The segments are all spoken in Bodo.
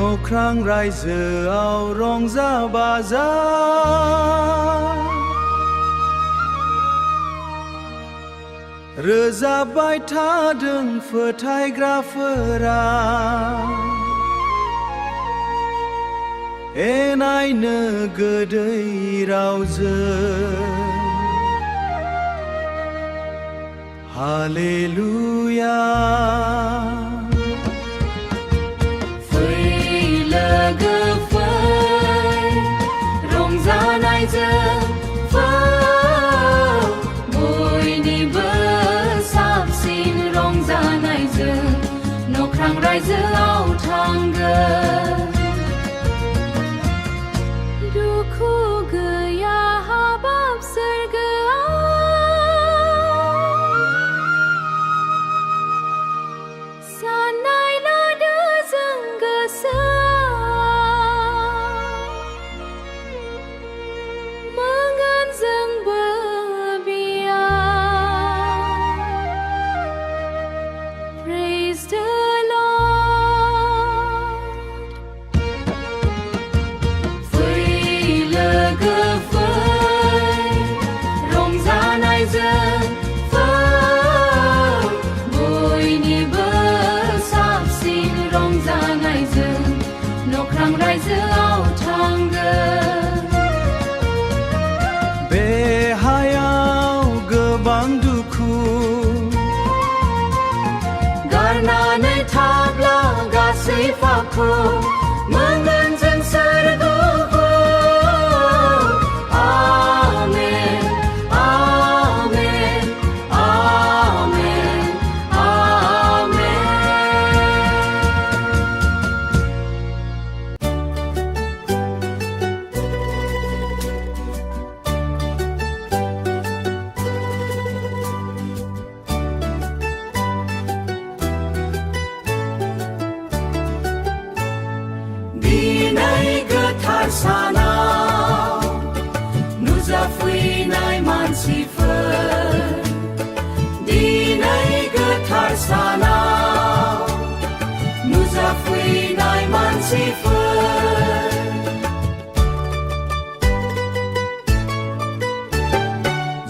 न'ख्रां रायजोआव रंजा बाजा रोजाबबाय थादों फोथायग्राफोरा एनायनो गोदै रावजों हालेलुया रंजानायजों बयनिबो साबसिन रंजानायजों न'ख्रां रायजोआव थांगोन दुखु गैया हाबाब सोरगोआव साननाय लादो जों गोसोआव Praise the Lord. रंजानायजों बयनिबो साबसिन रंजानायजों न'ख्रां रायजोआव थांगोन बे हायाव गोबां दुखु गारनानै थाब्ला गासै फाखौ मोनगोन जों सोरगोखौ आमेन आमेन आमेन आमेन दिनै गोथार सानाव नुजाफैनाय मानसिफोर दिनै गोथार सानाव नुजाफैनाय मानसिफोर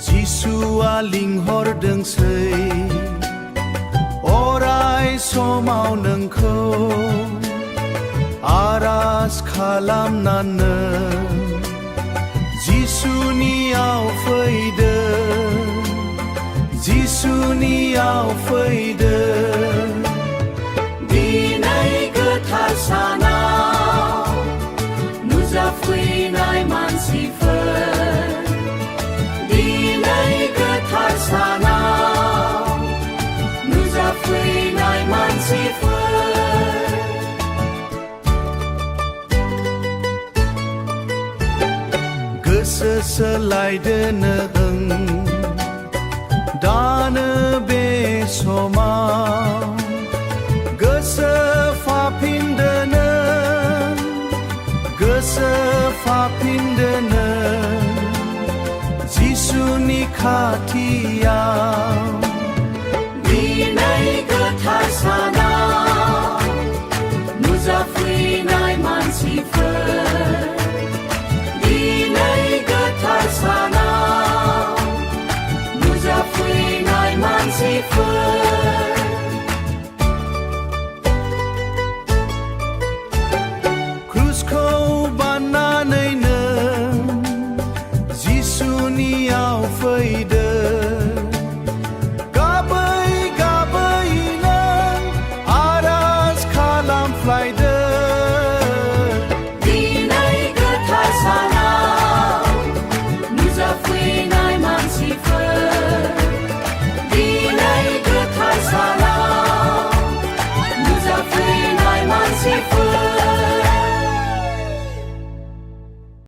जिसुआ लिंहरदोंसै अराय समाव नोंखौ आरज खालामनानै जिसुनियाव फैदो जिसुनियाव फैदो दिनै गोथार सानाव नुजाफैनाय मानसिफोर दिनै गोथार सानाव नुजाफैनाय मानसिफोर गोसो सोलायदो नों दानो बे समाव गोसो फाफिनदो नों गोसो फाफिनदो नों जिसुनि खाथियाव दिनै गोथार सानाव नुजाफैनाय मानसिफोर दिनै गोथार सानाव नुजाफैनाय मानसिफोर